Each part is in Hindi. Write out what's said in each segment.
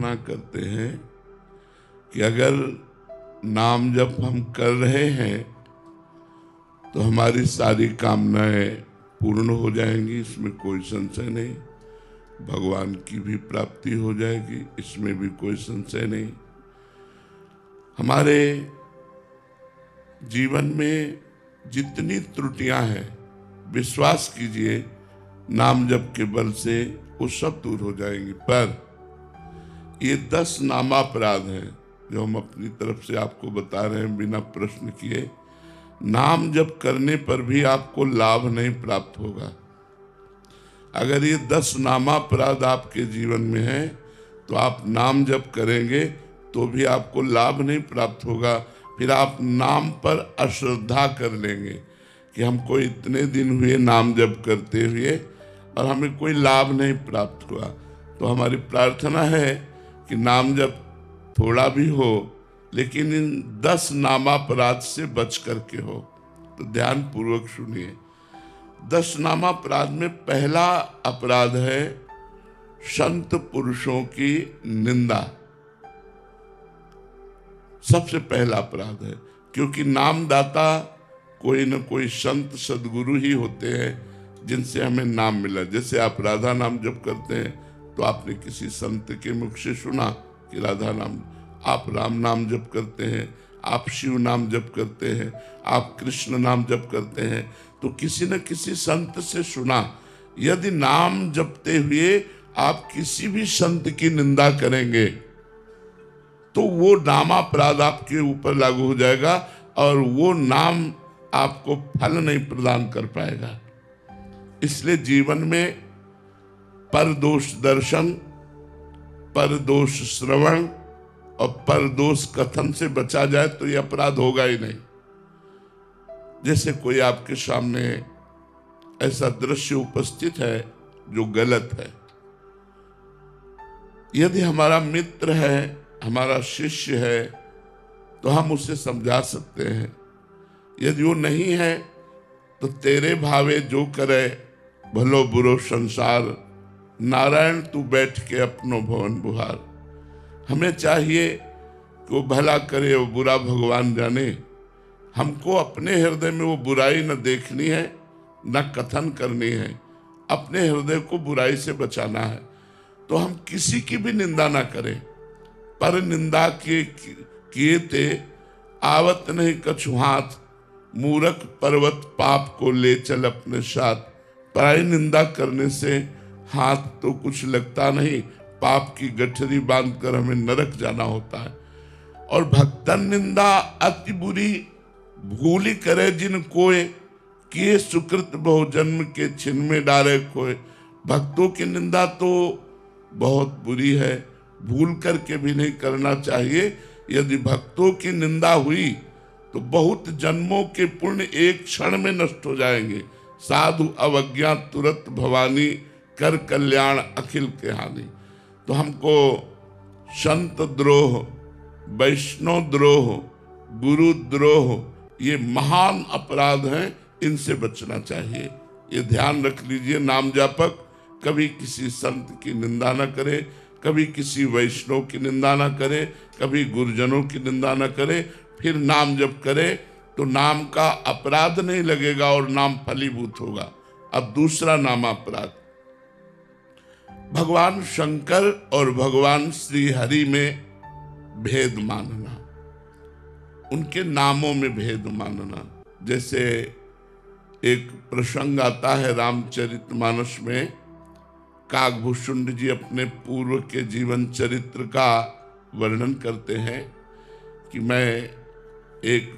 प्रार्थना करते हैं कि अगर नाम जप हम कर रहे हैं तो हमारी सारी कामनाएं पूर्ण हो जाएंगी, इसमें कोई संशय नहीं। भगवान की भी प्राप्ति हो जाएगी, इसमें भी कोई संशय नहीं। हमारे जीवन में जितनी त्रुटियां हैं, विश्वास कीजिए नाम जप के बल से वो सब दूर हो जाएंगी। पर ये 10 नामापराध हैं जो हम अपनी तरफ से आपको बता रहे हैं बिना प्रश्न किए। नाम जप करने पर भी आपको लाभ नहीं प्राप्त होगा। अगर ये 10 नामापराध आपके जीवन में है तो आप नाम जप करेंगे तो भी आपको लाभ नहीं प्राप्त होगा। फिर आप नाम पर अश्रद्धा कर लेंगे कि हमको इतने दिन हुए नाम जप करते हुए और हमें कोई लाभ नहीं प्राप्त हुआ। तो हमारी प्रार्थना है कि नाम जप थोड़ा भी हो लेकिन इन 10 नामापराध से बच करके हो। तो ध्यान पूर्वक सुनिए। 10 नामापराध में पहला अपराध है संत पुरुषों की निंदा। सबसे पहला अपराध है, क्योंकि नामदाता कोई न कोई संत सदगुरु ही होते हैं जिनसे हमें नाम मिला। जैसे आप राधा नाम जप करते हैं तो आपने किसी संत के मुख से सुना कि राधा नाम, आप राम नाम जप करते हैं, आप शिव नाम जप करते हैं, आप कृष्ण नाम जप करते हैं, तो किसी न किसी संत से सुना। यदि नाम जपते हुए आप किसी भी संत की निंदा करेंगे तो वो नामापराध आपके ऊपर लागू हो जाएगा और वो नाम आपको फल नहीं प्रदान कर पाएगा। इसलिए जीवन में परदोष दर्शन, परदोष श्रवण और परदोष कथन से बचा जाए तो यह अपराध होगा ही नहीं। जैसे कोई आपके सामने ऐसा दृश्य उपस्थित है जो गलत है, यदि हमारा मित्र है, हमारा शिष्य है, तो हम उसे समझा सकते हैं। यदि वो नहीं है तो तेरे भावे जो करे भलो बुरो संसार, नारायण तू बैठ के अपनो भवन बुहार। हमें चाहिए कि वो भला करे वो बुरा भगवान जाने। हमको अपने हृदय में वो बुराई न देखनी है न कथन करनी है, अपने हृदय को बुराई से बचाना है। तो हम किसी की भी निंदा ना करें। पर निंदा किए ते आवत नहीं कछु हाथ, मूरख पर्वत पाप को ले चल अपने साथ। पराई निंदा करने से हाथ तो कुछ लगता नहीं, पाप की गठरी बांधकर हमें नरक जाना होता है। और भक्तन निंदा अति बुरी, भूली करे जिन कोय, किए सुकृत बहु जन्म के छिन में डारे खोए। भक्तों की निंदा तो बहुत बुरी है, भूल करके भी नहीं करना चाहिए। यदि भक्तों की निंदा हुई तो बहुत जन्मों के पुण्य एक क्षण में नष्ट हो जाएंगे। साधु अवज्ञा तुरत भवानी, कर कल्याण अखिल के हानि। तो हमको संत द्रोह, वैष्णव द्रोह, गुरु द्रोह ये महान अपराध हैं, इनसे बचना चाहिए। ये ध्यान रख लीजिए। नाम जापक कभी किसी संत की निंदा न करे, कभी किसी वैष्णव की निंदा न करे, कभी गुरुजनों की निंदा न करे। फिर नाम जप करे तो नाम का अपराध नहीं लगेगा और नाम फलीभूत होगा। अब दूसरा नामापराध, भगवान शंकर और भगवान श्री हरि में भेद मानना, उनके नामों में भेद मानना। जैसे एक प्रसंग आता है रामचरितमानस में, काकभूषुंड जी अपने पूर्व के जीवन चरित्र का वर्णन करते हैं कि मैं एक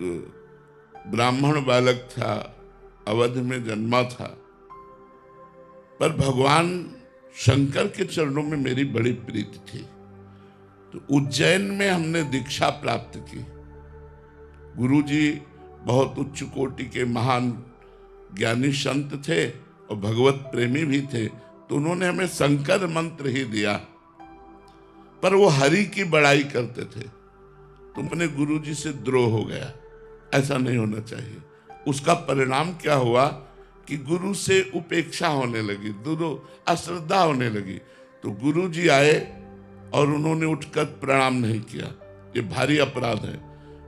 ब्राह्मण बालक था, अवध में जन्मा था, पर भगवान शंकर के चरणों में मेरी बड़ी प्रीति थी। तो उज्जैन में हमने दीक्षा प्राप्त की। गुरुजी बहुत उच्च कोटि के महान ज्ञानी संत थे और भगवत प्रेमी भी थे, तो उन्होंने हमें शंकर मंत्र ही दिया, पर वो हरि की बड़ाई करते थे। तुमने गुरुजी से द्रोह हो गया, ऐसा नहीं होना चाहिए। उसका परिणाम क्या हुआ कि गुरु से उपेक्षा होने लगी, अश्रद्धा होने लगी। तो गुरुजी आए और उन्होंने उठकर प्रणाम नहीं किया, ये भारी अपराध है।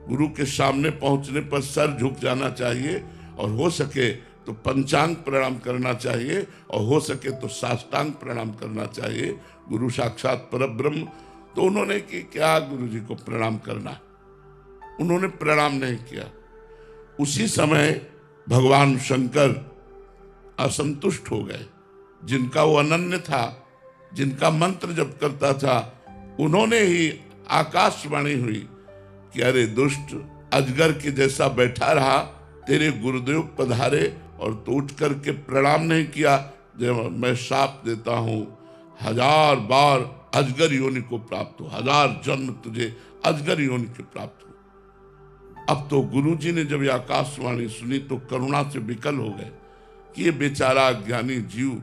गुरु के सामने पहुंचने पर सर झुक जाना चाहिए और हो सके तो पंचांग प्रणाम करना चाहिए और हो सके तो साष्टांग प्रणाम करना चाहिए। गुरु साक्षात परब्रह्म। तो उन्होंने कि क्या गुरु जी को प्रणाम करना, उन्होंने प्रणाम नहीं किया। उसी समय भगवान शंकर असंतुष्ट हो गए। जिनका वो अनन्य था, जिनका मंत्र जप करता था, उन्होंने ही आकाशवाणी हुई कि अरे दुष्ट, अजगर के जैसा बैठा रहा, तेरे गुरुदेव पधारे और तो उठ करके प्रणाम नहीं किया। जब मैं शाप देता हूं 1000 बार अजगर योनि को प्राप्त हो, 1000 जन्म तुझे अजगर योनि के प्राप्त हो। अब तो गुरुजी ने जब ये आकाशवाणी सुनी तो करुणा से विकल हो गए कि ये बेचारा ज्ञानी जीव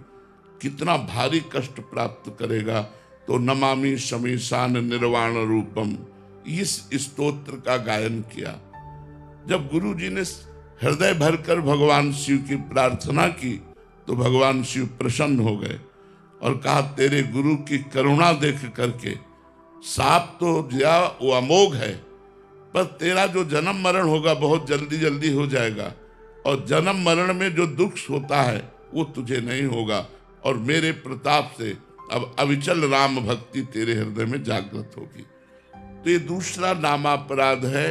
कितना भारी कष्ट प्राप्त करेगा। तो नमामि शमीशान निर्वाण रूपम, इस स्तोत्र का गायन किया। जब गुरुजी ने हृदय भरकर भगवान शिव की प्रार्थना की तो भगवान शिव प्रसन्न हो गए और कहा, तेरे गुरु की करुणा देख करके साप तो दिया वो अमोघ है, पर तेरा जो जन्म मरण होगा बहुत जल्दी जल्दी हो जाएगा और जन्म मरण में जो दुख होता है वो तुझे नहीं होगा और मेरे प्रताप से अब अविचल राम भक्ति तेरे हृदय में जागृत होगी। तो ये दूसरा नामापराध है,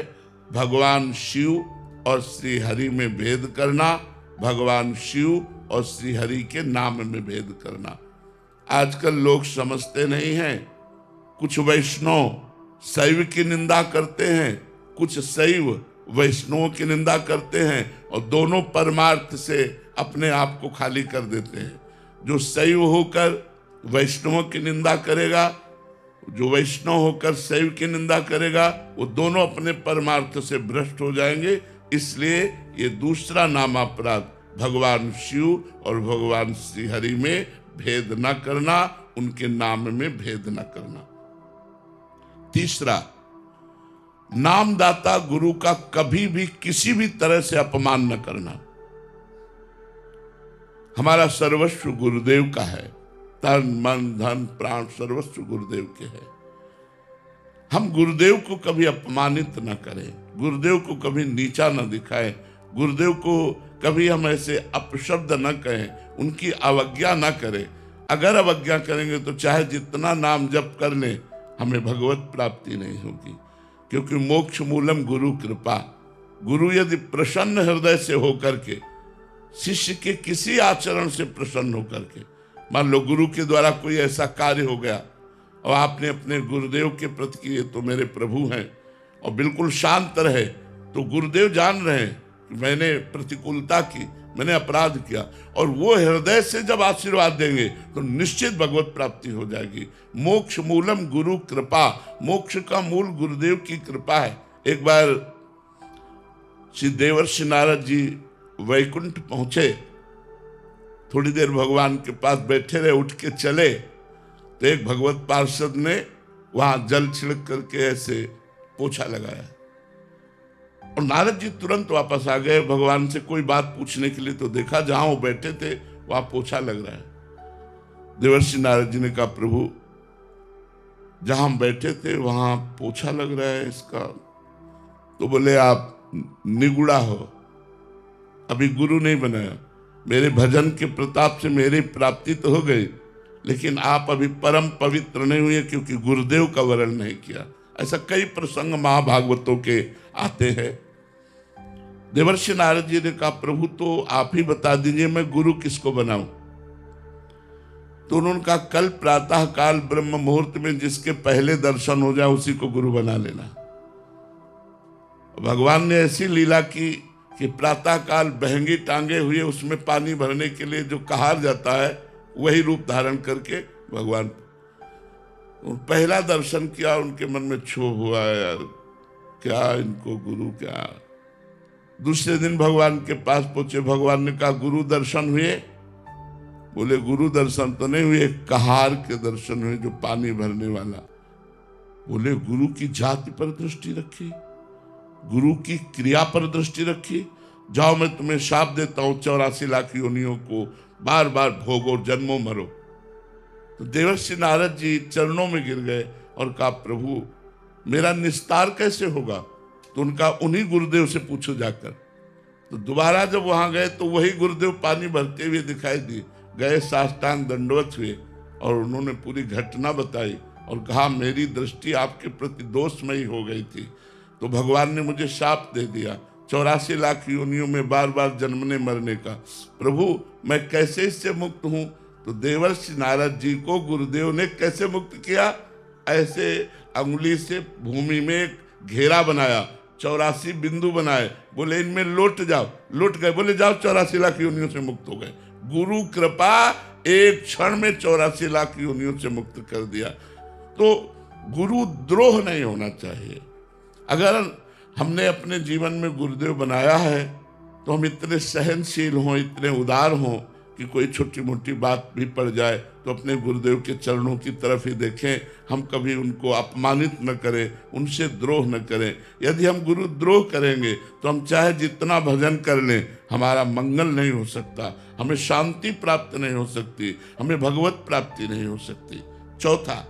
भगवान शिव और श्री हरि में भेद करना, भगवान शिव और श्री हरि के नाम में भेद करना। आजकल लोग समझते नहीं हैं। कुछ वैष्णव शैव की निंदा करते हैं, कुछ शैव वैष्णव की निंदा करते हैं और दोनों परमार्थ से अपने आप को खाली कर देते हैं। जो शैव होकर वैष्णव की निंदा करेगा, जो वैष्णव होकर शैव की निंदा करेगा, वो दोनों अपने परमार्थ से भ्रष्ट हो जाएंगे। इसलिए ये दूसरा नामापराध, भगवान शिव और भगवान श्री हरि में भेद न करना, उनके नाम में भेद न करना। तीसरा, नामदाता गुरु का कभी भी किसी भी तरह से अपमान न करना। हमारा सर्वस्व गुरुदेव का है, तन मन धन प्राण सर्वस्व गुरुदेव के है। हम गुरुदेव को कभी अपमानित न करें, गुरुदेव को कभी नीचा न दिखाएं, गुरुदेव को कभी हम ऐसे अपशब्द न कहें, उनकी अवज्ञा न करें। अगर अवज्ञा करेंगे तो चाहे जितना नाम जप कर लें, हमें भगवत प्राप्ति नहीं होगी। क्योंकि मोक्ष मूलम गुरु कृपा। गुरु यदि प्रसन्न हृदय से होकर के, शिष्य के किसी आचरण से प्रसन्न होकर के, मान लो गुरु के द्वारा कोई ऐसा कार्य हो गया और आपने अपने गुरुदेव के प्रति कि ये तो मेरे प्रभु हैं और बिल्कुल शांत रहे, तो गुरुदेव जान रहे हैं कि मैंने प्रतिकूलता की, मैंने अपराध किया, और वो हृदय से जब आशीर्वाद देंगे तो निश्चित भगवत प्राप्ति हो जाएगी। मोक्ष मूलम गुरु कृपा, मोक्ष का मूल गुरुदेव की कृपा है। एक बार श्री देवर्षि नारद जी वैकुंठ पहुंचे, थोड़ी देर भगवान के पास बैठे रहे, उठ के चले तो एक भगवत पार्षद ने वहां जल छिड़क करके ऐसे पोछा लगाया और नारद जी तुरंत वापस आ गए भगवान से कोई बात पूछने के लिए। तो देखा जहां वो बैठे थे वहां पोछा लग रहा है। देवर्षि नारद जी ने कहा, प्रभु जहां हम बैठे थे वहां पोछा लग रहा है इसका। तो बोले, आप निगुड़ा हो, अभी गुरु नहीं बनाया। मेरे भजन के प्रताप से मेरी प्राप्ति तो हो गई, लेकिन आप अभी परम पवित्र नहीं हुए क्योंकि गुरुदेव का वरण नहीं किया। ऐसा कई प्रसंग महाभागवतों के आते हैं। देवर्षि नारद जी ने कहा, प्रभु तो आप ही बता दीजिए मैं गुरु किसको बनाऊं। तो उन्होंने कहा, कल प्रातः काल ब्रह्म मुहूर्त में जिसके पहले दर्शन हो जाए उसी को गुरु बना लेना। भगवान ने ऐसी लीला की कि प्रातः काल बहंगी टांगे हुए उसमें पानी भरने के लिए जो कहार जाता है वही रूप धारण करके भगवान पहला दर्शन किया। उनके मन में क्षोभ हुआ, यार क्या इनको गुरु क्या। दूसरे दिन भगवान के पास पहुंचे, भगवान ने कहा, गुरु दर्शन हुए? बोले, गुरु दर्शन तो नहीं हुए, कहार के दर्शन हुए जो पानी भरने वाला। बोले, गुरु की जाति पर दृष्टि रखी, गुरु की क्रिया पर दृष्टि रखी। जाओ मैं तुम्हें शाप देता हूं, 84 लाख योनियों को बार बार भोगो, जन्मों मरो। तो देवर्षि नारद जी चरणों में गिर गए और कहा, प्रभु मेरा निस्तार कैसे होगा? तो उनका उन्हीं गुरुदेव से पूछो जाकर। तो दोबारा जब वहां गए तो वही गुरुदेव पानी भरते हुए दिखाई दिए, गए, साष्टांग दंडवत हुए और उन्होंने पूरी घटना बताई और कहा, मेरी दृष्टि आपके प्रति दोषमयी हो गई थी, तो भगवान ने मुझे शाप दे दिया 84 लाख योनियों में बार बार जन्मने मरने का। प्रभु मैं कैसे इससे मुक्त हूं? तो देवर्षि नारद जी को गुरुदेव ने कैसे मुक्त किया? ऐसे अंगुली से भूमि में एक घेरा बनाया, 84 बिंदु बनाए, बोले इनमें लौट जाओ। लौट गए, बोले जाओ 84 लाख योनियों से मुक्त हो गए। गुरु कृपा एक क्षण में 84 लाख योनियों से मुक्त कर दिया। तो गुरु द्रोह नहीं होना चाहिए। अगर हमने अपने जीवन में गुरुदेव बनाया है तो हम इतने सहनशील हों, इतने उदार हों कि कोई छोटी मोटी बात भी पड़ जाए तो अपने गुरुदेव के चरणों की तरफ ही देखें, हम कभी उनको अपमानित न करें, उनसे द्रोह न करें। यदि हम गुरु द्रोह करेंगे तो हम चाहे जितना भजन कर लें, हमारा मंगल नहीं हो सकता, हमें शांति प्राप्त नहीं हो सकती, हमें भगवत प्राप्ति नहीं हो सकती। चौथा,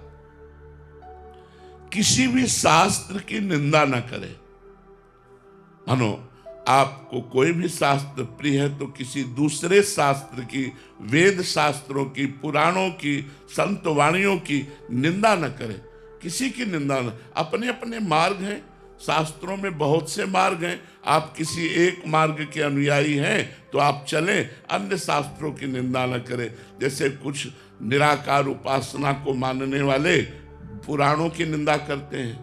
किसी भी शास्त्र की निंदा न करें। मानो आपको कोई भी शास्त्र प्रिय है तो किसी दूसरे शास्त्र की, वेद शास्त्रों की, पुराणों की, संत वाणियों की निंदा न करें। किसी की निंदा न, अपने अपने मार्ग हैं, शास्त्रों में बहुत से मार्ग हैं। आप किसी एक मार्ग के अनुयायी हैं तो आप चलें, अन्य शास्त्रों की निंदा न करें। जैसे कुछ निराकार उपासना को मानने वाले पुराणों की निंदा करते हैं,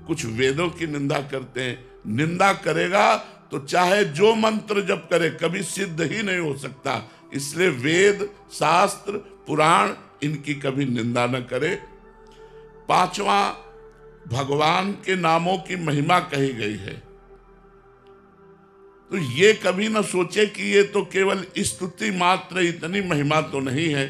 कुछ वेदों की निंदा करते हैं। निंदा करेगा तो चाहे जो मंत्र जप करे कभी सिद्ध ही नहीं हो सकता। इसलिए वेद, शास्त्र, पुराण इनकी कभी निंदा न करे। पांचवा, भगवान के नामों की महिमा कही गई है तो ये कभी न सोचे कि ये तो केवल स्तुति मात्र, इतनी महिमा तो नहीं है।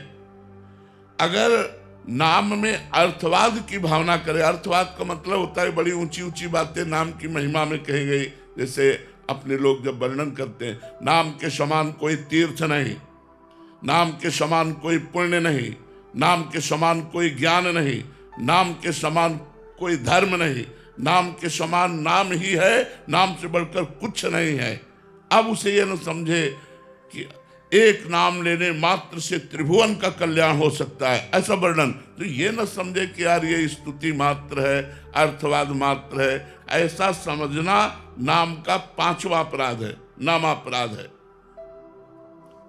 अगर नाम में अर्थवाद की भावना करे, अर्थवाद का मतलब होता है बड़ी ऊंची ऊंची बातें नाम की महिमा में कही गई। जैसे अपने लोग जब वर्णन करते हैं, नाम के समान कोई तीर्थ नहीं, नाम के समान कोई पुण्य नहीं, नाम के समान कोई ज्ञान नहीं, नाम के समान कोई धर्म नहीं, नाम के समान नाम ही है, नाम से बढ़कर कुछ नहीं है। अब उसे यह न समझे कि एक नाम लेने मात्र से त्रिभुवन का कल्याण हो सकता है, ऐसा वर्णन। तो ये न समझे कि यार ये स्तुति मात्र है, अर्थवाद मात्र है। ऐसा समझना नाम का पांचवा अपराध है, नामापराध है।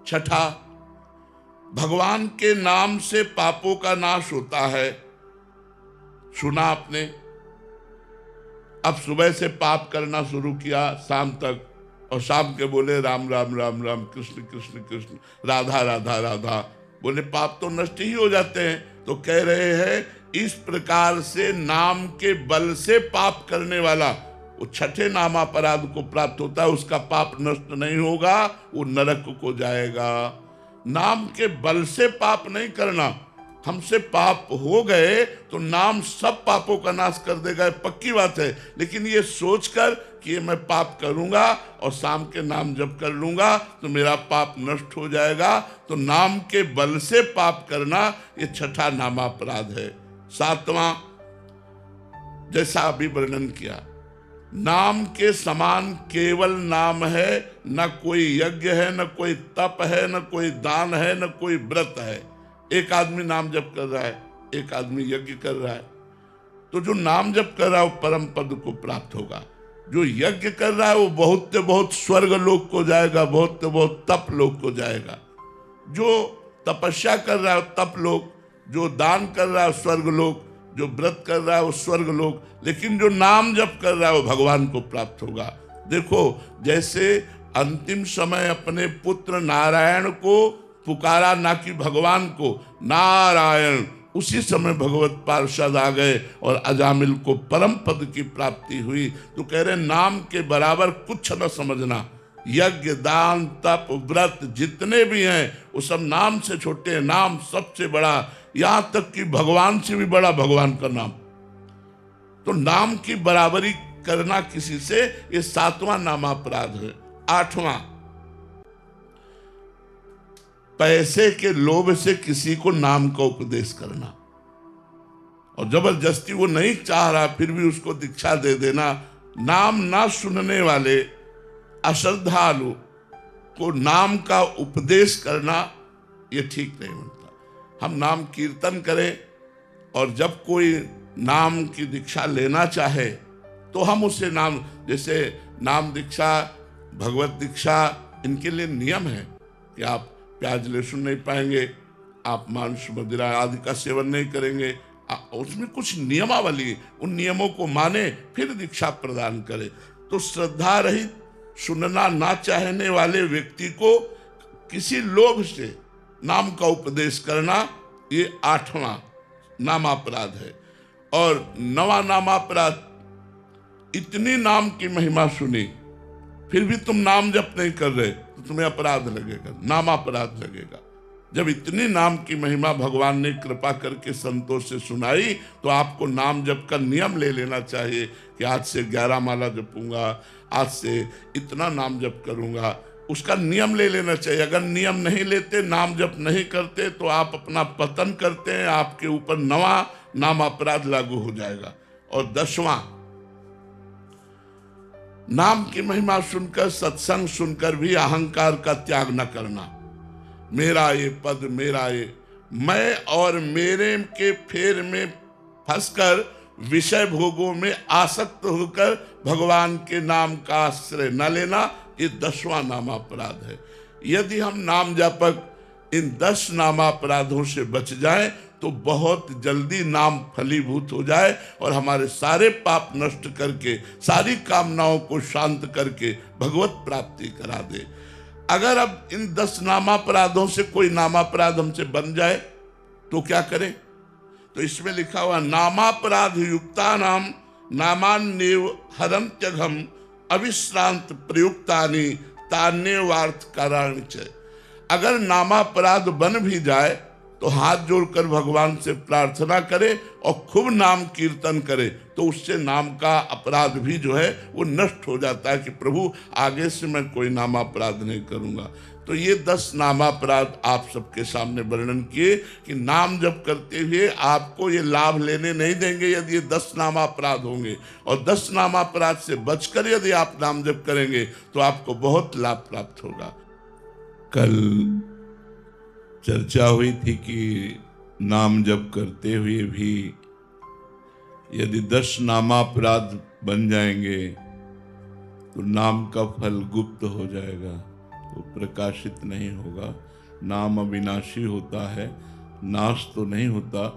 छठा, भगवान के नाम से पापों का नाश होता है। सुना आपने, अब सुबह से पाप करना शुरू किया शाम तक, और शाम के बोले राम राम राम राम, कृष्ण कृष्ण कृष्ण, राधा राधा राधा, बोले पाप तो नष्ट ही हो जाते हैं। तो कह रहे हैं इस प्रकार से नाम के बल से पाप करने वाला वो छठे नामापराध को प्राप्त होता है, उसका पाप नष्ट नहीं होगा, वो नरक को जाएगा। नाम के बल से पाप नहीं करना। हमसे पाप हो गए तो नाम सब पापों का नाश कर देगा, पक्की बात है। लेकिन ये सोचकर कि ये मैं पाप करूंगा और शाम के नाम जप कर लूंगा तो मेरा पाप नष्ट हो जाएगा, तो नाम के बल से पाप करना ये छठा नामापराध है। सातवां, जैसा अभी वर्णन किया, नाम के समान केवल नाम है, न कोई यज्ञ है, न कोई तप है, न कोई दान है, न कोई व्रत है। एक आदमी नाम जप कर रहा है, एक आदमी यज्ञ कर रहा है, तो जो नाम जप कर रहा है वो परम पद को प्राप्त होगा। जो यज्ञ कर रहा है वो बहुत से बहुत स्वर्ग लोक को जाएगा, बहुत से बहुत तप लोक को जाएगा। जो तपस्या कर रहा है वो तप लोक, जो दान कर रहा है स्वर्ग लोक, जो व्रत कर रहा है वो स्वर्ग लोक, लेकिन जो नाम जप कर रहा है वो भगवान को प्राप्त होगा। देखो, जैसे अंतिम समय अपने पुत्र नारायण को पुकारा, ना कि भगवान को, नारायण, उसी समय भगवत पार्षद आ गए और अजामिल को परम पद की प्राप्ति हुई। तो कह रहे नाम के बराबर कुछ न समझना। यज्ञ, दान, तप, व्रत जितने भी हैं वो सब नाम से छोटे हैं, नाम सबसे बड़ा, यहां तक कि भगवान से भी बड़ा भगवान का नाम। तो नाम की बराबरी करना किसी से, ये सातवां नामापराध है। आठवां, पैसे के लोभ से किसी को नाम का उपदेश करना, और जबरदस्ती वो नहीं चाह रहा फिर भी उसको दीक्षा दे देना। नाम ना सुनने वाले अश्रद्धालु को नाम का उपदेश करना ये ठीक नहीं बनता। हम नाम कीर्तन करें, और जब कोई नाम की दीक्षा लेना चाहे तो हम उसे नाम, जैसे नाम दीक्षा, भगवत दीक्षा, इनके लिए नियम है कि आप प्याज लहसुन नहीं पाएंगे, आप मांस मदिरा आदि का सेवन नहीं करेंगे, उसमें कुछ नियमावली, उन नियमों को माने फिर दीक्षा प्रदान करें। तो श्रद्धा रहित, सुनना ना चाहने वाले व्यक्ति को किसी लोभ से नाम का उपदेश करना ये 8वां नामापराध है। और 9वां नामापराध, इतनी नाम की महिमा सुनी फिर भी तुम नाम जप नहीं कर रहे तो तुम्हें अपराध लगेगा, नामापराध लगेगा। जब इतनी नाम की महिमा भगवान ने कृपा करके संतों से सुनाई तो आपको नाम जप का नियम ले लेना चाहिए कि आज से 11 माला जपूंगा, आज से इतना नाम जप करूंगा, उसका नियम ले लेना चाहिए। अगर नियम नहीं लेते, नाम जप नहीं करते तो आप अपना पतन करते हैं, आपके ऊपर 9वां नाम अपराध लागू हो जाएगा। और 10वां, नाम की महिमा सुनकर, सत्संग सुनकर भी अहंकार का त्याग न करना। मेरा ये पद, मेरा ये, मैं और मेरे के फेर में फंसकर विषय भोगों में आसक्त होकर भगवान के नाम का आश्रय न लेना, ये 10वां नामापराध है। यदि हम नाम जापक इन 10 नामापराधों से बच जाएं तो बहुत जल्दी नाम फलीभूत हो जाए और हमारे सारे पाप नष्ट करके, सारी कामनाओं को शांत करके भगवत प्राप्ति करा दे। अगर अब इन 10 नामापराधों से कोई नामापराध हमसे बन जाए तो क्या करें? तो इसमें लिखा हुआ, नामापराध युक्ता नाम नामान्येव हरन्त्यघम अविश्रांत प्रयुक्तानि तान्यवार्थ काराणि च। अगर नामापराध बन भी जाए तो हाथ जोड़कर भगवान से प्रार्थना करे और खूब नाम कीर्तन करे तो उससे नाम का अपराध भी जो है वो नष्ट हो जाता है कि प्रभु आगे से मैं कोई नामापराध नहीं करूंगा। तो ये 10 नामापराध आप सबके सामने वर्णन किए कि नाम जप करते हुए आपको ये लाभ लेने नहीं देंगे यदि ये 10 नामापराध होंगे, और 10 नामापराध से बचकर यदि आप नाम जप करेंगे तो आपको बहुत लाभ प्राप्त होगा। कल चर्चा हुई थी कि नाम जप करते हुए भी यदि 10 नामापराध बन जाएंगे तो नाम का फल गुप्त हो जाएगा, वो प्रकाशित नहीं होगा। नाम अविनाशी होता है, नाश तो नहीं होता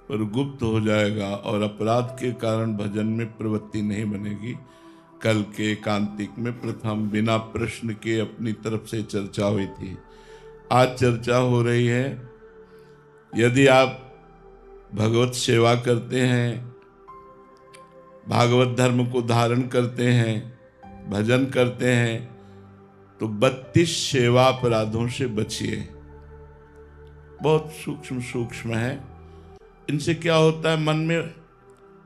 पर गुप्त हो जाएगा और अपराध के कारण भजन में प्रवृत्ति नहीं बनेगी। कल के एकांतिक में प्रथम बिना प्रश्न के अपनी तरफ से चर्चा हुई थी। आज चर्चा हो रही है, यदि आप भगवत सेवा करते हैं, भागवत धर्म को धारण करते हैं, भजन करते हैं तो 32 सेवा अपराधों से बचिए। बहुत सूक्ष्म सूक्ष्म है। इनसे क्या होता है, मन में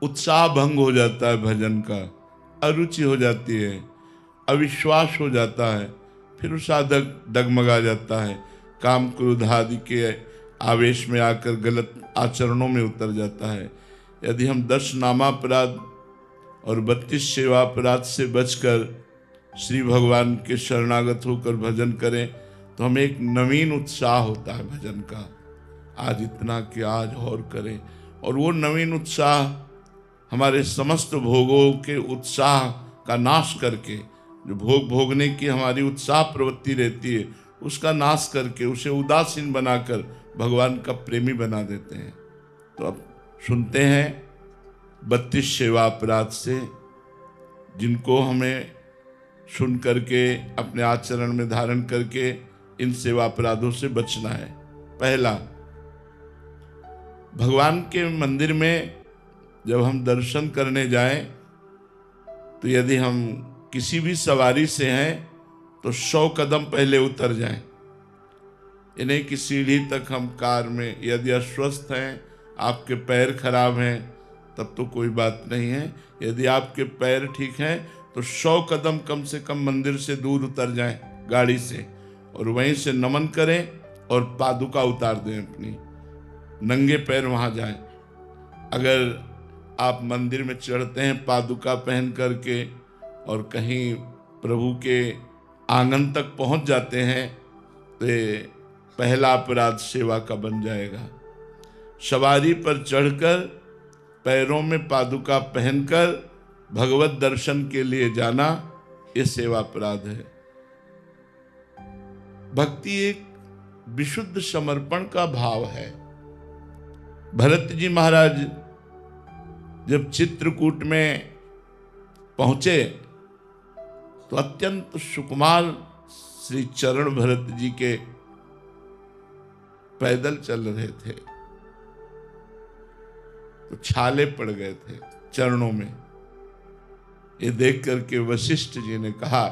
उत्साह भंग हो जाता है, भजन का अरुचि हो जाती है, अविश्वास हो जाता है, फिर साधक डगमगा जाता है, काम क्रोध आदि के आवेश में आकर गलत आचरणों में उतर जाता है। यदि हम 10 नामापराध और 32 सेवा अपराध से बचकर श्री भगवान के शरणागत होकर भजन करें तो हमें एक नवीन उत्साह होता है भजन का, आज इतना कि आज और करें। और वो नवीन उत्साह हमारे समस्त भोगों के उत्साह का नाश करके, जो भोग भोगने की हमारी उत्साह प्रवृत्ति रहती है उसका नाश करके, उसे उदासीन बनाकर भगवान का प्रेमी बना देते हैं। तो अब सुनते हैं 32 सेवा अपराध से, जिनको हमें सुन करके अपने आचरण में धारण करके इन सेवा अपराधों से बचना है। पहला, भगवान के मंदिर में जब हम दर्शन करने जाएं तो यदि हम किसी भी सवारी से हैं तो 100 कदम पहले उतर जाएं। इन्हें कि सीढ़ी तक हम कार में, यदि अस्वस्थ हैं, आपके पैर खराब हैं तब तो कोई बात नहीं है, यदि आपके पैर ठीक हैं तो 100 कदम कम से कम मंदिर से दूर उतर जाएं गाड़ी से और वहीं से नमन करें और पादुका उतार दें अपनी, नंगे पैर वहां जाएं। अगर आप मंदिर में चढ़ते हैं पादुका पहन करके और कहीं प्रभु के आंगन तक पहुंच जाते हैं तो ये पहला अपराध सेवा का बन जाएगा। सवारी पर चढ़कर पैरों में पादुका पहनकर भगवत दर्शन के लिए जाना, ये सेवा अपराध है। भक्ति एक विशुद्ध समर्पण का भाव है। भरत जी महाराज जब चित्रकूट में पहुंचे तो अत्यंत सुकुमार श्री चरण भरत जी के पैदल चल रहे थे, तो छाले पड़ गए थे चरणों में। ये देख करके वशिष्ठ जी ने कहा,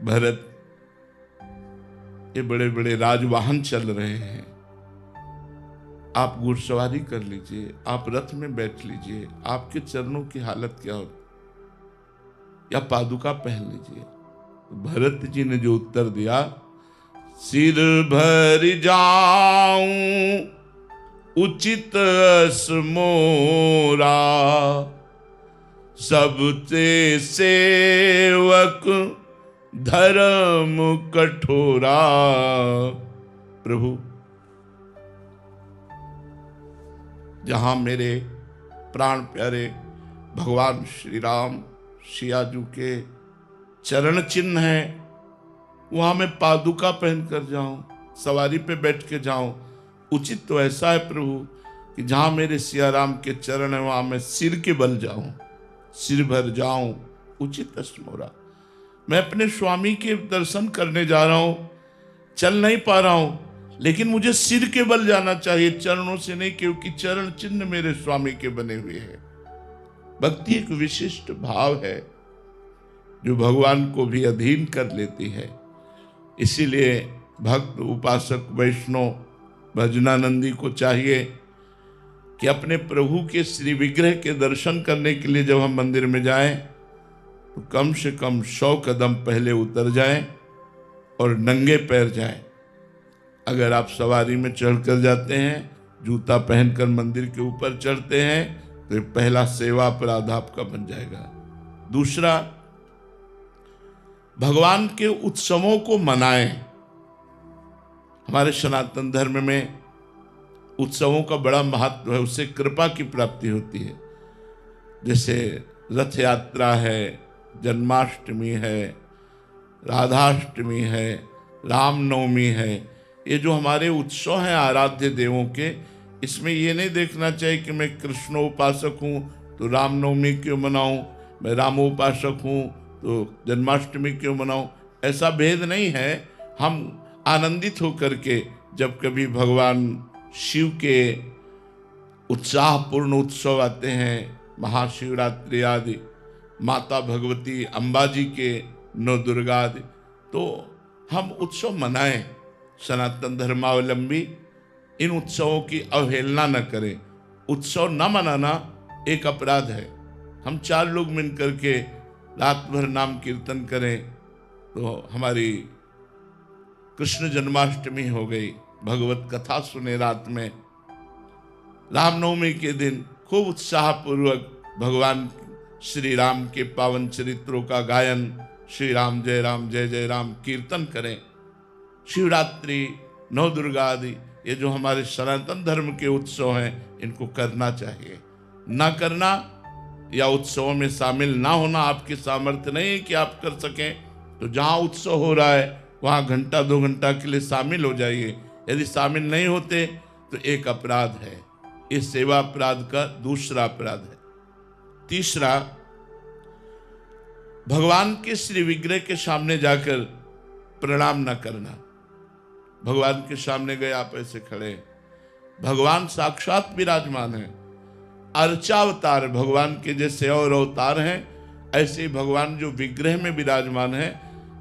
भरत ये बड़े बड़े राजवाहन चल रहे हैं, आप घुड़सवारी कर लीजिए, आप रथ में बैठ लीजिए, आपके चरणों की हालत क्या हो, या पादुका पहन लीजिए। भरत जी ने जो उत्तर दिया, सिर भर जाऊं उचित मोरा, सबसे सेवक धर्म कठोरा। प्रभु, जहां मेरे प्राण प्यारे भगवान श्री राम सियाजू के चरण चिन्ह हैं, वहां मैं पादुका पहन कर जाऊं, सवारी पे बैठ के जाऊं, उचित तो ऐसा है प्रभु कि जहां मेरे सिया राम के चरण है वहां मैं सिर के बल जाऊं, सिर भर जाऊं उचित मोरा। मैं अपने स्वामी के दर्शन करने जा रहा हूं, चल नहीं पा रहा हूं, लेकिन मुझे सिर के बल जाना चाहिए, चरणों से नहीं, क्योंकि चरण चिन्ह मेरे स्वामी के बने हुए हैं। भक्ति एक विशिष्ट भाव है जो भगवान को भी अधीन कर लेती है। इसीलिए भक्त, उपासक, वैष्णव, भजनानंदी को चाहिए कि अपने प्रभु के श्री विग्रह के दर्शन करने के लिए जब हम मंदिर में जाएं तो कम से कम 100 कदम पहले उतर जाएं और नंगे पैर जाएं। अगर आप सवारी में चढ़कर जाते हैं, जूता पहनकर मंदिर के ऊपर चढ़ते हैं, तो ये पहला सेवा अपराध आपका बन जाएगा। दूसरा, भगवान के उत्सवों को मनाएं। हमारे सनातन धर्म में उत्सवों का बड़ा महत्व है, उससे कृपा की प्राप्ति होती है। जैसे रथ यात्रा है, जन्माष्टमी है, राधाष्टमी है, रामनवमी है, ये जो हमारे उत्सव हैं आराध्य देवों के, इसमें ये नहीं देखना चाहिए कि मैं कृष्णोपासक हूँ तो रामनवमी क्यों मनाऊं, मैं रामोपासक हूँ तो जन्माष्टमी क्यों मनाऊं। ऐसा भेद नहीं है। हम आनंदित होकर के जब कभी भगवान शिव के उत्साहपूर्ण उत्सव आते हैं, महाशिवरात्रि आदि, माता भगवती अंबाजी के नवदुर्गा आदि, तो हम उत्सव मनाएं। सनातन धर्मावलंबी इन उत्सवों की अवहेलना न करें। उत्सव न मनाना एक अपराध है। हम 4 लोग मिलकर के रात भर नाम कीर्तन करें तो हमारी कृष्ण जन्माष्टमी हो गई, भगवत कथा सुने रात में, रामनवमी के दिन खूब उत्साहपूर्वक भगवान श्री राम के पावन चरित्रों का गायन, श्री राम जय जय राम कीर्तन करें। शिवरात्रि, नवदुर्गा आदि, ये जो हमारे सनातन धर्म के उत्सव हैं, इनको करना चाहिए। ना करना या उत्सवों में शामिल ना होना आपकी सामर्थ्य नहीं है कि आप कर सकें, तो जहाँ उत्सव हो रहा है वहाँ घंटा 2 घंटा के लिए शामिल हो जाइए। यदि शामिल नहीं होते तो एक अपराध है। इस सेवा अपराध का दूसरा अपराध है। तीसरा, भगवान के श्री विग्रह के सामने जाकर प्रणाम न करना। भगवान के सामने गए, आप ऐसे खड़े, भगवान साक्षात विराजमान है। अर्चावतार भगवान के जैसे और अवतार हैं, ऐसे भगवान जो विग्रह में विराजमान है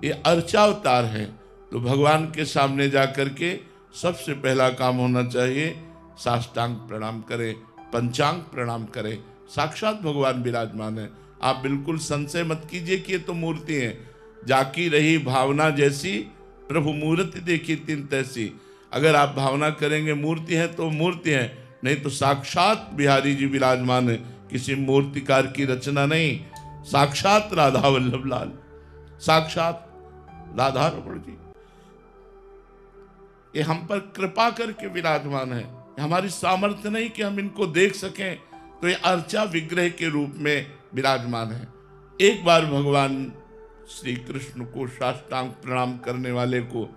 ये अर्चावतार हैं। तो भगवान के सामने जाकर के सबसे पहला काम होना चाहिए साष्टांग प्रणाम करें, पंचांग प्रणाम करें। साक्षात भगवान विराजमान है। आप बिल्कुल संशय मत कीजिए कि ये तो मूर्ति है। जाकी रही भावना जैसी प्रभु मूर्ति देखी तीन तैसी। अगर आप भावना करेंगे मूर्ति है तो मूर्ति है, नहीं तो साक्षात बिहारी जी विराजमान है, किसी मूर्तिकार की रचना नहीं, साक्षात राधा वल्लभ लाल, साक्षात राधा रमण जी। ये हम पर कृपा करके विराजमान है, हमारी सामर्थ्य नहीं कि हम इनको देख सकें, तो ये अर्चा विग्रह के रूप में विराजमान है। एक बार भगवान श्री कृष्ण को साष्टांग प्रणाम करने वाले को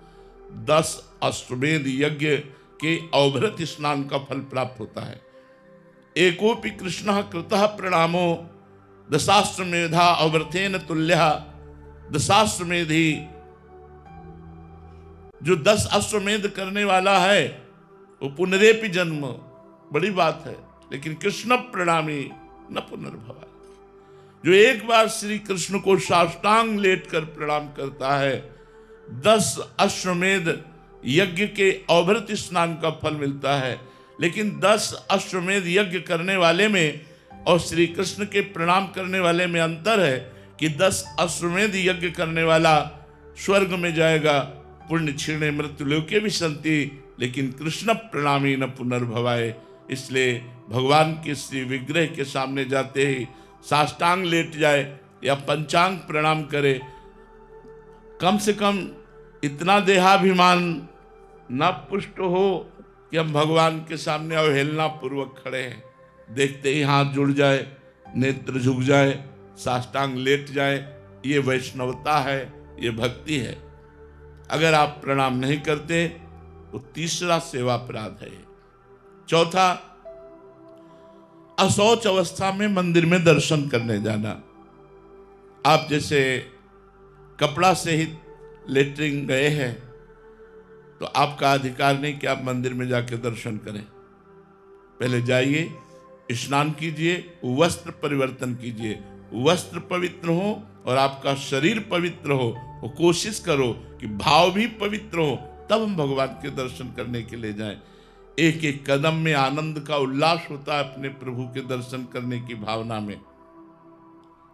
10 अश्वमेध यज्ञ के अवभृत स्नान का फल प्राप्त होता है। एकोपि कृष्ण कृतः प्रणामो दशाश्वमेधा अवृतेन तुल्यः। दशाश्वमेधी, जो 10 अश्वमेध करने वाला है वो पुनरेपि जन्म, बड़ी बात है, लेकिन कृष्ण प्रणामी न पुनर्भवा। जो एक बार श्री कृष्ण को साष्टांग लेट कर प्रणाम करता है, 10 अश्वमेध यज्ञ के अवभृत स्नान का फल मिलता है। लेकिन 10 अश्वमेध यज्ञ करने वाले में और श्री कृष्ण के प्रणाम करने वाले में अंतर है कि 10 अश्वमेध यज्ञ करने वाला स्वर्ग में जाएगा, पुण्य क्षीणे मृत्युलोके विसंति, लेकिन कृष्ण प्रणामी न पुनर्भवाए। इसलिए भगवान के श्री विग्रह के सामने जाते ही साष्टांग लेट जाए या पंचांग प्रणाम करे, कम से कम इतना देहाभिमान न पुष्ट हो कि हम भगवान के सामने अवहेलना पूर्वक खड़े हैं। देखते ही हाथ जुड़ जाए, नेत्र झुक जाए, साष्टांग लेट जाए, ये वैष्णवता है, ये भक्ति है। अगर आप प्रणाम नहीं करते तो तीसरा सेवा अपराध है। चौथा, अशौच अवस्था में मंदिर में दर्शन करने जाना। आप जैसे कपड़ा सहित लेटरिन गए हैं तो आपका अधिकार नहीं कि आप मंदिर में जाकर दर्शन करें। पहले जाइए, स्नान कीजिए, वस्त्र परिवर्तन कीजिए, वस्त्र पवित्र हो और आपका शरीर पवित्र हो। वो कोशिश करो कि भाव भी पवित्र हो, तब हम भगवान के दर्शन करने के लिए जाएं। एक एक कदम में आनंद का उल्लास होता है अपने प्रभु के दर्शन करने की भावना में।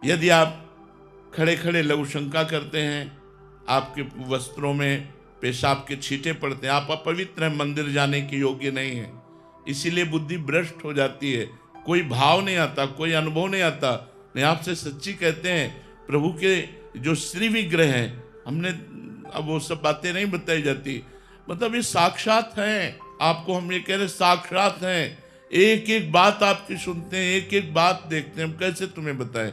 यदि आप खड़े खड़े लघु शंका करते हैं, आपके वस्त्रों में पेशाब के छींटे पड़ते हैं, आप अपवित्र हैं, मंदिर जाने के योग्य नहीं है, इसीलिए बुद्धि भ्रष्ट हो जाती है, कोई भाव नहीं आता, कोई अनुभव नहीं आता। नहीं, आपसे सच्ची कहते हैं, प्रभु के जो श्री विग्रह हैं, हमने अब वो सब बातें नहीं बताई जाती, मतलब ये साक्षात हैं। आपको हम ये कह रहे साक्षात हैं, एक एक बात आपकी सुनते हैं, एक एक बात देखते हैं, हम कैसे तुम्हें बताएं।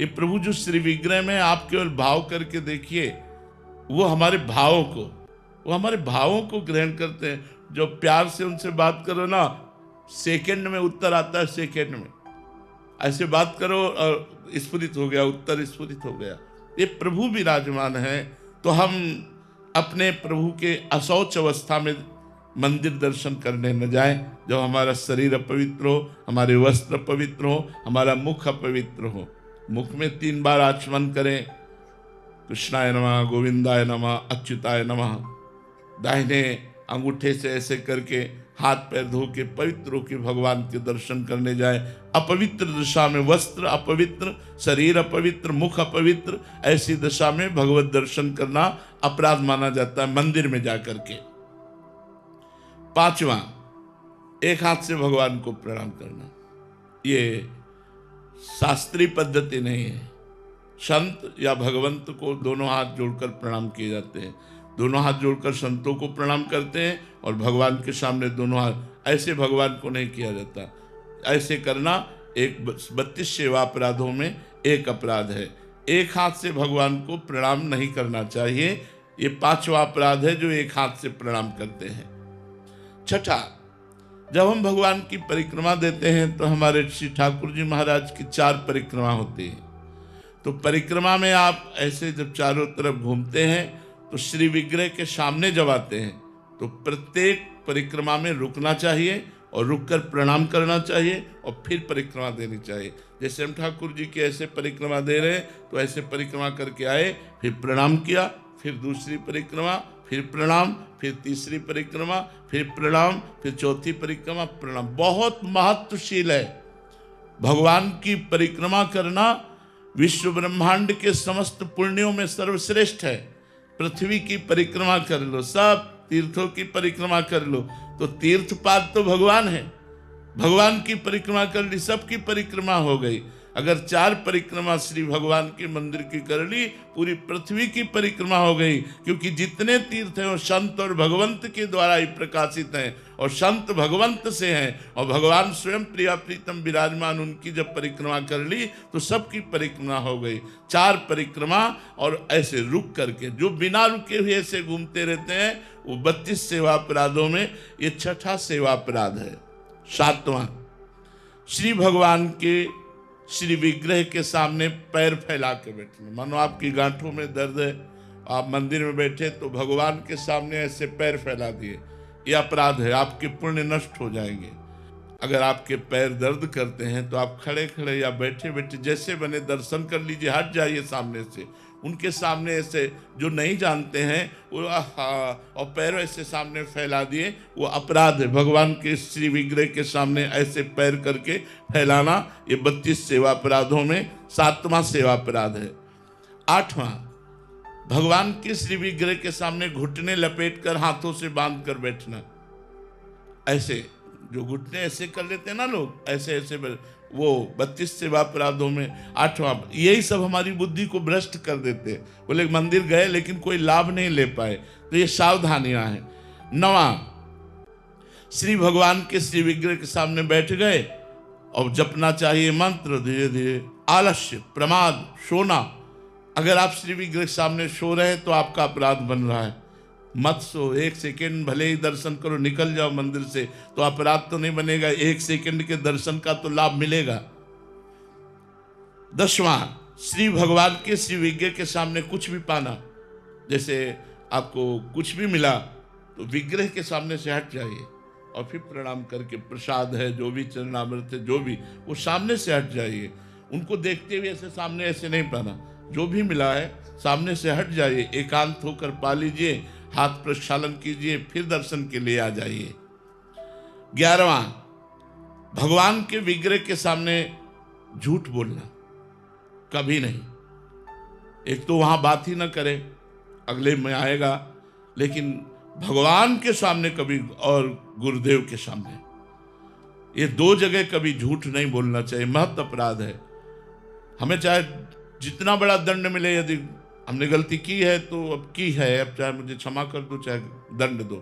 ये प्रभु जो श्री विग्रह में आप केवल भाव करके देखिए, वो हमारे भावों को ग्रहण करते हैं। जो प्यार से उनसे बात करो ना, सेकंड में उत्तर आता है, सेकंड में ऐसे बात करो और स्फुरित हो गया, उत्तर स्फुरित हो गया। ये प्रभु विराजमान है, तो हम अपने प्रभु के अशौच अवस्था में मंदिर दर्शन करने न जाएं। जब हमारा शरीर अपवित्र हो, हमारे वस्त्र पवित्र हो, हमारा मुख अपवित्र हो। मुख में 3 बार आचमन करें, कृष्णाय नमः, गोविंदाय नमः, अच्युताय नमः। दाहिने अंगूठे से ऐसे करके हाथ पैर धो के पवित्र होकर भगवान के दर्शन करने जाए। अपवित्र दशा में वस्त्र अपवित्र, शरीर अपवित्र, मुख अपवित्र, ऐसी दशा में भगवत दर्शन करना अपराध माना जाता है मंदिर में जाकर के। 5वां, एक हाथ से भगवान को प्रणाम करना। ये शास्त्रीय पद्धति नहीं है। संत या भगवंत को दोनों हाथ जोड़कर प्रणाम किए जाते हैं। दोनों हाथ जोड़कर संतों को प्रणाम करते हैं और भगवान के सामने दोनों हाथ, ऐसे भगवान को नहीं किया जाता। ऐसे करना एक 32 सेवा अपराधों में एक अपराध है। एक हाथ से भगवान को प्रणाम नहीं करना चाहिए। ये 5वां अपराध है जो एक हाथ से प्रणाम करते हैं। 6ठा, जब हम भगवान की परिक्रमा देते हैं तो हमारे श्री ठाकुर जी महाराज की 4 परिक्रमा होती है। तो परिक्रमा में आप ऐसे जब चारों तरफ घूमते हैं तो श्री विग्रह के सामने जब आते हैं तो प्रत्येक परिक्रमा में रुकना चाहिए और रुककर प्रणाम करना चाहिए और फिर परिक्रमा देनी चाहिए। जैसे हम ठाकुर जी की ऐसे परिक्रमा दे रहे हैं तो ऐसे परिक्रमा करके आए, फिर प्रणाम किया, फिर दूसरी परिक्रमा, फिर प्रणाम, फिर तीसरी परिक्रमा, फिर प्रणाम, फिर चौथी परिक्रमा, प्रणाम। बहुत महत्वशील है। भगवान की परिक्रमा करना विश्व ब्रह्मांड के समस्त पुण्यों में सर्वश्रेष्ठ है। पृथ्वी की परिक्रमा कर लो, सब तीर्थों की परिक्रमा कर लो, तो तीर्थपाद तो भगवान है, भगवान की परिक्रमा कर ली, सबकी परिक्रमा हो गई। अगर 4 परिक्रमा श्री भगवान के मंदिर की कर ली, पूरी पृथ्वी की परिक्रमा हो गई, क्योंकि जितने तीर्थ हैं वो संत और भगवंत के द्वारा ही प्रकाशित हैं, और संत भगवंत से हैं, और भगवान स्वयं प्रिया प्रीतम विराजमान, उनकी जब परिक्रमा कर ली तो सबकी परिक्रमा हो गई। 4 परिक्रमा, और ऐसे रुक करके, जो बिना रुके हुए ऐसे घूमते रहते हैं, वो 32 सेवा अपराधों में ये 6ठा सेवा अपराध है। 7वां, श्री भगवान के श्री विग्रह के सामने पैर फैला के बैठना। मानो आपकी गांठों में दर्द है, आप मंदिर में बैठे तो भगवान के सामने ऐसे पैर फैला दिए, ये अपराध है, आपके पुण्य नष्ट हो जाएंगे। अगर आपके पैर दर्द करते हैं तो आप खड़े खड़े या बैठे बैठे जैसे बने दर्शन कर लीजिए, हट जाइए सामने से, उनके सामने ऐसे, जो नहीं जानते हैं वो और पैर ऐसे सामने फैला दिए, वो अपराध है। भगवान के श्री विग्रह के सामने ऐसे पैर करके फैलाना, ये 32 सेवा अपराधों में 7वां सेवा अपराध है। 8वां, भगवान के श्री विग्रह के सामने घुटने लपेट कर हाथों से बांध कर बैठना। ऐसे जो घुटने ऐसे कर लेते हैं ना लोग, ऐसे ऐसे वो 32 सेवा अपराधों में 8वां। यही सब हमारी बुद्धि को भ्रष्ट कर देते हैं। बोले मंदिर गए लेकिन कोई लाभ नहीं ले पाए, तो ये सावधानियां हैं। 9वां, श्री भगवान के श्री विग्रह के सामने बैठ गए और जपना चाहिए मंत्र धीरे धीरे। आलस्य, प्रमाद, सोना, अगर आप श्री विग्रह के सामने सो रहे हैं तो आपका अपराध बन रहा है। मत सो, 1 सेकेंड भले ही दर्शन करो, निकल जाओ मंदिर से, तो अपराध तो नहीं बनेगा, 1 सेकेंड के दर्शन का तो लाभ मिलेगा। 10वां, श्री भगवान के श्री विग्रह के सामने कुछ भी पाना, जैसे आपको कुछ भी मिला तो विग्रह के सामने से हट जाइए और फिर प्रणाम करके, प्रसाद है जो भी, चरणामृत है जो भी, वो सामने से हट जाइए। उनको देखते हुए ऐसे सामने ऐसे नहीं पाना, जो भी मिला है सामने से हट जाइए, एकांत होकर पा लीजिए, हाथ प्रक्षालन कीजिए, फिर दर्शन के लिए आ जाइए। 11वां, भगवान के विग्रह के सामने झूठ बोलना कभी नहीं। एक तो वहां बात ही ना करे, अगले में आएगा, लेकिन भगवान के सामने कभी, और गुरुदेव के सामने, ये 2 जगह कभी झूठ नहीं बोलना चाहिए, महत अपराध है। हमें चाहे जितना बड़ा दंड मिले, यदि हमने गलती की है तो अब की है, अब चाहे मुझे क्षमा कर दो चाहे दंड दो,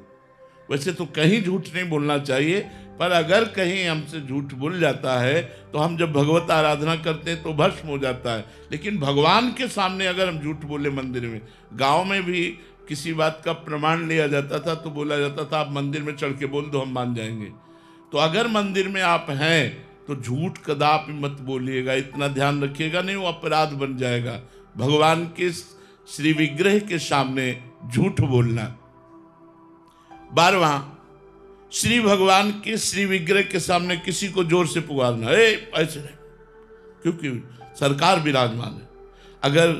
वैसे तो कहीं झूठ नहीं बोलना चाहिए। पर अगर कहीं हमसे झूठ बोल जाता है तो हम जब भगवत आराधना करते हैं तो भस्म हो जाता है। लेकिन भगवान के सामने अगर हम झूठ बोले मंदिर में, गांव में भी किसी बात का प्रमाण लिया जाता था तो बोला जाता था आप मंदिर में चढ़ के बोल दो, हम मान जाएंगे। तो अगर मंदिर में आप हैं तो झूठ कदापि मत बोलिएगा, इतना ध्यान रखिएगा, नहीं वो अपराध बन जाएगा। भगवान के श्री विग्रह के सामने झूठ बोलना। 12वां, श्री भगवान के श्री विग्रह के सामने किसी को जोर से पुकारना, ऐसे नहीं, क्योंकि सरकार विराजमान है। अगर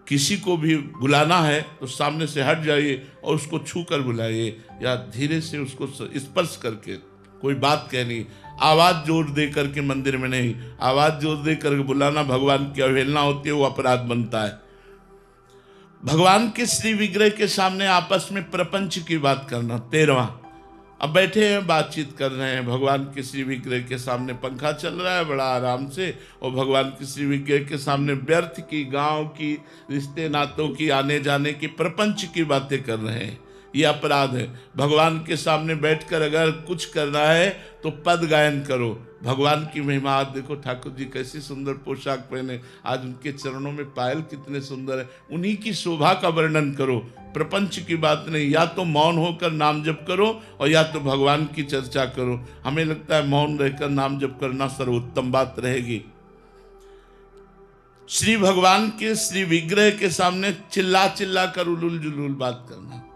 किसी को भी बुलाना है तो सामने से हट जाइए और उसको छू कर बुलाइए, या धीरे से उसको स्पर्श करके, कोई बात कहनी, आवाज जोर दे करके मंदिर में नहीं, आवाज जोर दे करके बुलाना भगवान की अवहेलना होती है, वो अपराध बनता है। भगवान के श्री विग्रह के सामने आपस में प्रपंच की बात करना। 13वां, अब बैठे हैं बातचीत कर रहे हैं, भगवान के श्री विग्रह के सामने पंखा चल रहा है बड़ा आराम से, और भगवान के श्री विग्रह के सामने व्यर्थ की, गांव की, रिश्ते नातों की, आने जाने की, प्रपंच की बातें कर रहे हैं, ये अपराध है। भगवान के सामने बैठकर अगर कुछ करना है तो पद गायन करो, भगवान की महिमा। आज देखो ठाकुर जी कैसी सुंदर पोशाक पहने, आज उनके चरणों में पायल कितने सुंदर है, उन्हीं की शोभा का वर्णन करो, प्रपंच की बात नहीं। या तो मौन होकर नाम जप करो और या तो भगवान की चर्चा करो। हमें लगता है मौन रहकर नाम जप करना सर्वोत्तम बात रहेगी। श्री भगवान के श्री विग्रह के सामने चिल्ला चिल्ला कर उलूल जुलूल बात करना,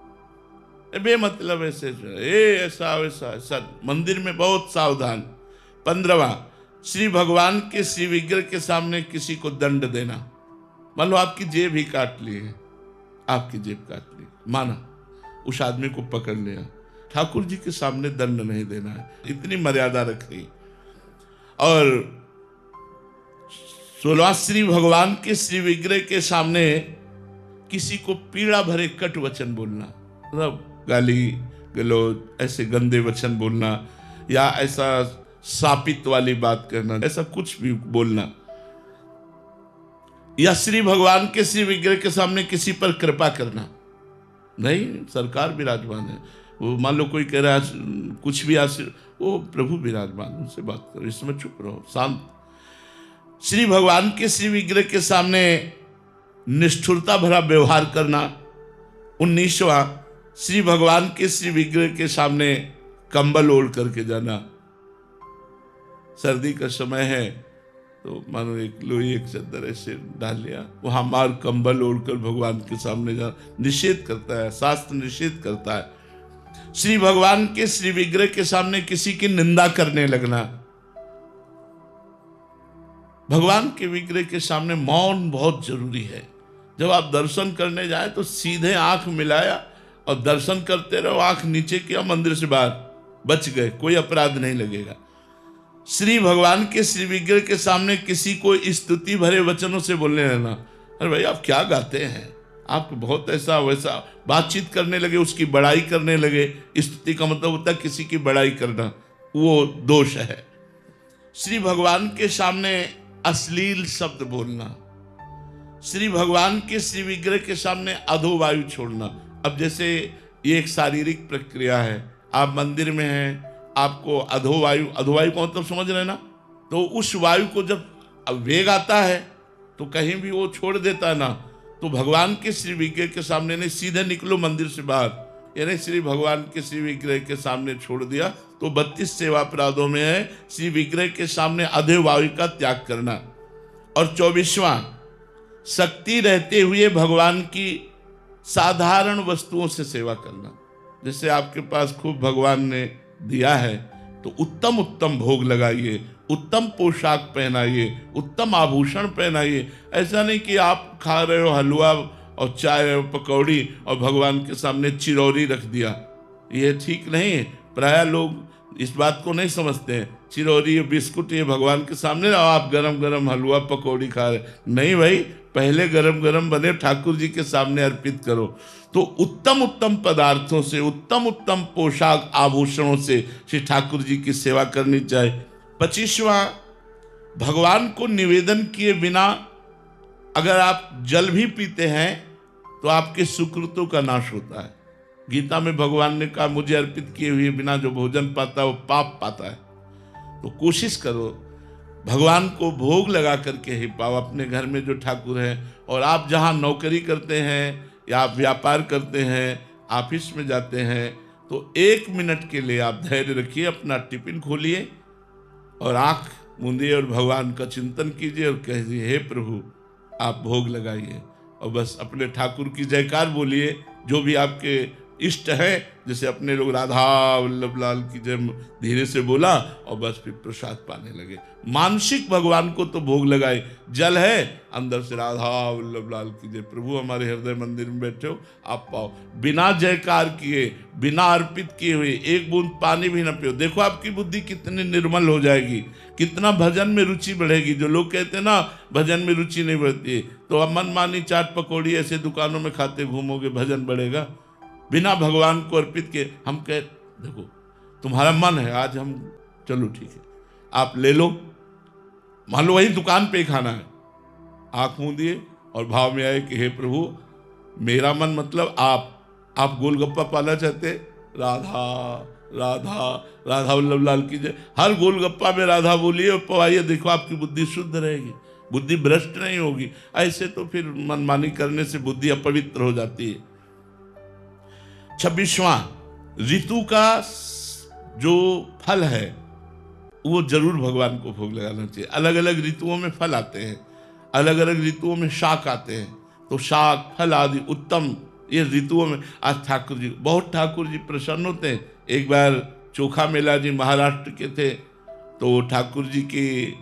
बेमतलब ऐसे ऐसा वैसा ऐसा, मंदिर में बहुत सावधान। 15वां, श्री भगवान के श्री विग्रह के सामने किसी को दंड देना। मान लो आपकी जेब ही काट ली है, आपकी जेब काट ली, माना उस आदमी को पकड़ लिया, ठाकुर जी के सामने दंड नहीं देना है, इतनी मर्यादा रखी। और 16वां, श्री भगवान के श्री विग्रह के सामने किसी को पीड़ा भरे कट वचन बोलना, मतलब गाली गलौज, ऐसे गंदे वचन बोलना, या ऐसा शापित वाली बात करना, ऐसा कुछ भी बोलना, या श्री भगवान के श्री विग्रह के सामने किसी पर कृपा करना। नहीं, सरकार विराजमान है, वो मान लो कोई कह रहा है कुछ भी वो प्रभु विराजमान, उनसे बात करो, इस समय चुप रहो, शांत। श्री भगवान के श्री विग्रह के सामने निष्ठुरता भरा व्यवहार करना। 19वां, श्री भगवान के श्री विग्रह के सामने कंबल ओढ़ करके जाना। सर्दी का समय है तो मानो एक लोई एक चादर ऐसे डाल लिया, वहां मार कंबल ओढ़कर भगवान के सामने जाना निषेध करता है, शास्त्र निषेध करता है। श्री भगवान के श्री विग्रह के सामने किसी की निंदा करने लगना। भगवान के विग्रह के सामने मौन बहुत जरूरी है। जब आप दर्शन करने जाए तो सीधे आंख मिलाया और दर्शन करते रहो, आंख नीचे किया, मंदिर से बाहर, बच गए, कोई अपराध नहीं लगेगा। श्री भगवान के श्री विग्रह के सामने किसी को स्तुति भरे वचनों से बोलने लगना। अरे भाई आप क्या गाते हैं, आप बहुत ऐसा वैसा बातचीत करने लगे, उसकी बड़ाई करने लगे। स्तुति का मतलब होता है किसी की बड़ाई करना, वो दोष है। श्री भगवान के सामने अश्लील शब्द बोलना। श्री भगवान के श्री विग्रह के सामने अधोवायु छोड़ना। अब जैसे ये एक शारीरिक प्रक्रिया है, आप मंदिर में हैं, आपको अधोवायु का मतलब समझ रहे ना, तो उस वायु को जब वेग आता है तो कहीं भी वो छोड़ देता है ना, तो भगवान के श्री विग्रह के सामने नहीं, सीधे निकलो मंदिर से बाहर, यानी श्री भगवान के श्री विग्रह के सामने छोड़ दिया तो 32 सेवा अपराधों में है श्री विग्रह के सामने अधोवायु का त्याग करना। और 24वां, शक्ति रहते हुए भगवान की साधारण वस्तुओं से सेवा करना। जैसे आपके पास खूब भगवान ने दिया है तो उत्तम उत्तम भोग लगाइए, उत्तम पोशाक पहनाइए, उत्तम आभूषण पहनाइए। ऐसा नहीं कि आप खा रहे हो हलवा और चाय और पकौड़ी और भगवान के सामने चिरौरी रख दिया, ये ठीक नहीं है। प्राय लोग इस बात को नहीं समझते हैं, चिरौरी बिस्कुट ये भगवान के सामने ना, आप गरम गरम हलवा पकौड़ी खा रहे, नहीं भाई, पहले गरम गरम बने ठाकुर जी के सामने अर्पित करो। तो उत्तम उत्तम पदार्थों से, उत्तम उत्तम पोशाक आभूषणों से श्री ठाकुर जी की सेवा करनी चाहिए। 25वां, भगवान को निवेदन किए बिना अगर आप जल भी पीते हैं तो आपके सुकृतों का नाश होता है। गीता में भगवान ने कहा मुझे अर्पित किए हुए बिना जो भोजन पाता है वो पाप पाता है। तो कोशिश करो भगवान को भोग लगा करके ही पाओ अपने घर में जो ठाकुर है। और आप जहाँ नौकरी करते हैं या आप व्यापार करते हैं, ऑफिस में जाते हैं, तो 1 मिनट के लिए आप धैर्य रखिए, अपना टिफिन खोलिए और आँख मूंदिए और भगवान का चिंतन कीजिए और कहिए हे प्रभु आप भोग लगाइए, और बस अपने ठाकुर की जयकार बोलिए। जो भी आपके इष्ट है, जैसे अपने लोग राधा वल्लभ लाल की जय धीरे से बोला और बस फिर प्रसाद पाने लगे। मानसिक भगवान को तो भोग लगाए, जल है अंदर से राधा वल्लभ लाल की जय, प्रभु हमारे हृदय मंदिर में बैठे हो आप पाओ। बिना जयकार किए, बिना अर्पित किए हुए 1 बूंद पानी भी न पियो, देखो आपकी बुद्धि कितनी निर्मल हो जाएगी, कितना भजन में रुचि बढ़ेगी। जो लोग कहते हैं ना भजन में रुचि नहीं बढ़ती, तो अब मनमानी चाट पकौड़ी ऐसे दुकानों में खाते घूमोगे, भजन बढ़ेगा? बिना भगवान को अर्पित के हम कह देखो तुम्हारा मन है आज हम, चलो ठीक है आप ले लो, मान लो वही दुकान पे खाना है, आंख मूंदिए और भाव में आए कि हे प्रभु मेरा मन मतलब आप गोलगप्पा पाना चाहते, राधा राधा राधा वल्लभ लाल की जय, हर गोलगप्पा में राधा बोलिए और पवाइए, देखो आपकी बुद्धि शुद्ध रहेगी, बुद्धि भ्रष्ट नहीं होगी। ऐसे तो फिर मनमानी करने से बुद्धि अपवित्र हो जाती है। 26वां, ऋतु का जो फल है वो जरूर भगवान को भोग लगाना चाहिए। अलग अलग ऋतुओं में फल आते हैं, अलग अलग ऋतुओं में शाक आते हैं, तो शाक फल आदि उत्तम ये ऋतुओं में। आज ठाकुर जी बहुत ठाकुर जी प्रसन्न होते हैं। एक बार चोखा मेला जी महाराष्ट्र के थे, तो ठाकुर जी की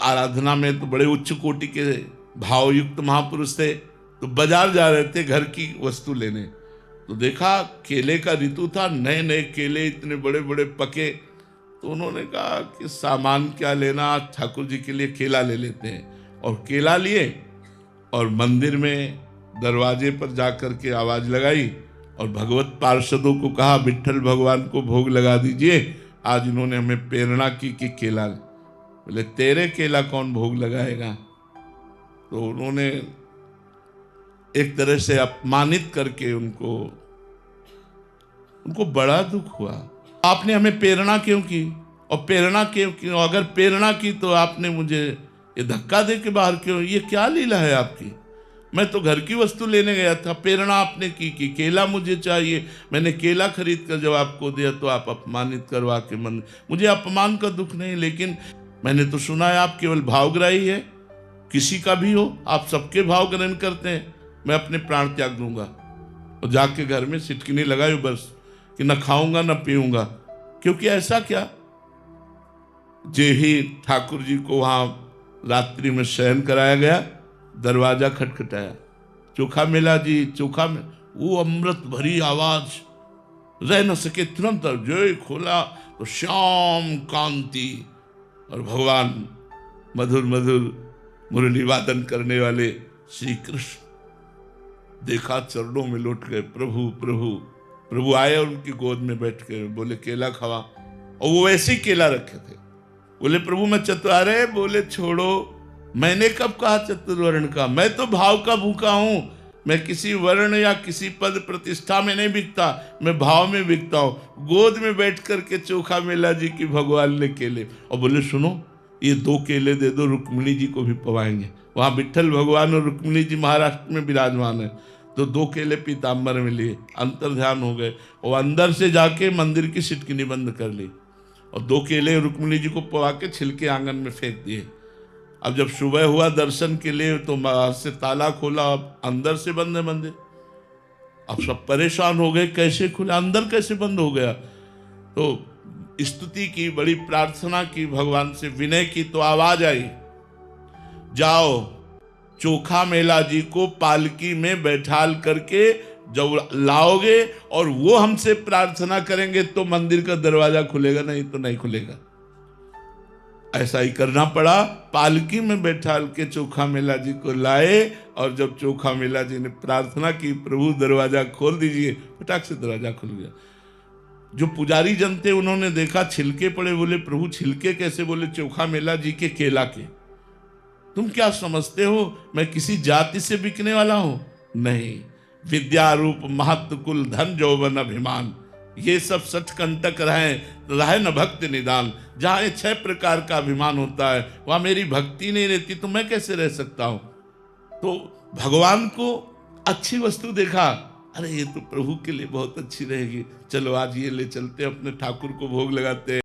आराधना में तो बड़े उच्च कोटि के भावयुक्त महापुरुष थे, तो बाजार जा रहे थे घर की वस्तु लेने, तो देखा केले का ऋतु था, नए नए केले इतने बड़े बड़े पके, तो उन्होंने कहा कि सामान क्या लेना, ठाकुर जी के लिए केला ले लेते हैं। और केला लिए और मंदिर में दरवाजे पर जाकर के आवाज लगाई और भगवत पार्षदों को कहा विट्ठल भगवान को भोग लगा दीजिए। आज इन्होंने हमें प्रेरणा की कि केला। बोले तेरे केला कौन भोग लगाएगा। तो उन्होंने एक तरह से अपमानित करके उनको बड़ा दुख हुआ। आपने हमें प्रेरणा क्यों की, और प्रेरणा क्यों, अगर प्रेरणा की तो आपने मुझे ये धक्का दे के बाहर क्यों, ये क्या लीला है आपकी। मैं तो घर की वस्तु लेने गया था, प्रेरणा आपने की कि केला मुझे चाहिए, मैंने केला खरीद कर जब आपको दिया तो आप अपमानित करवा के मन। मुझे अपमान का दुख नहीं, लेकिन मैंने तो सुना है आप केवल भावग्राही है, किसी का भी हो आप सबके भाव ग्रहण करते हैं। मैं अपने प्राण त्याग दूंगा और जाके घर में सिटकिनी लगाई बस कि न खाऊंगा न पीऊंगा। क्योंकि ऐसा क्या, जे ही ठाकुर जी को वहां रात्रि में शयन कराया गया, दरवाजा खटखटाया, चोखा मेला जी चोखा में, वो अमृत भरी आवाज रह न सके, तुरंत जो खोला तो श्याम कांति और भगवान मधुर मधुर मुरली वादन करने वाले श्री कृष्ण। देखा चरणों में लौट गए, प्रभु प्रभु प्रभु आए और उनकी गोद में बैठ के बोले केला खावा, और वो वैसे ही केला रखे थे। बोले प्रभु मैं चतुरारे, बोले छोड़ो, मैंने कब कहा चतुर्वर्ण का, मैं तो भाव का भूखा हूं, मैं किसी वर्ण या किसी पद प्रतिष्ठा में नहीं बिकता, मैं भाव में बिकता हूं। गोद में बैठ करके चोखा मेला जी की भगवान ने केले, और बोले सुनो ये 2 केले दे दो, रुक्मिणी जी को भी पवाएंगे। वहां विट्ठल भगवान और रुक्मिणी जी महाराष्ट्र में विराजमान है, तो 2 केले पीताम्बर में लिए, अंतर ध्यान हो गए, और अंदर से जाके मंदिर की सिटकिनी बंद कर ली, और 2 केले रुक्मिणी जी को पवा के छिलके आंगन में फेंक दिए। अब जब सुबह हुआ दर्शन के लिए तो बाहर से ताला खोला, अब अंदर से बंद है मंदिर। अब सब परेशान हो गए, कैसे खुला, अंदर कैसे बंद हो गया। तो स्तुति की, बड़ी प्रार्थना की, भगवान से विनय की, तो आवाज आई जाओ चोखा मेला जी को पालकी में बैठाल करके जब लाओगे और वो हमसे प्रार्थना करेंगे तो मंदिर का दरवाजा खुलेगा, नहीं तो नहीं खुलेगा। ऐसा ही करना पड़ा, पालकी में बैठाल के चोखा मेला जी को लाए, और जब चोखा मेला जी ने प्रार्थना की प्रभु दरवाजा खोल दीजिए, फटाक से दरवाजा खुल गया। जो पुजारी जन थे उन्होंने देखा छिलके पड़े, बोले प्रभु छिलके कैसे, बोले चोखा मेला जी के केला के। तुम क्या समझते हो मैं किसी जाति से बिकने वाला हूं, नहीं, विद्या रूप महत्व कुल धन जौवन अभिमान, ये सब सचकंटक रहे न भक्ति निदान। जहां 6 प्रकार का अभिमान होता है वहां मेरी भक्ति नहीं रहती तो मैं कैसे रह सकता हूं। तो भगवान को अच्छी वस्तु देखा, अरे ये तो प्रभु के लिए बहुत अच्छी रहेगी, चलो आज ये ले चलते अपने ठाकुर को भोग लगाते हैं।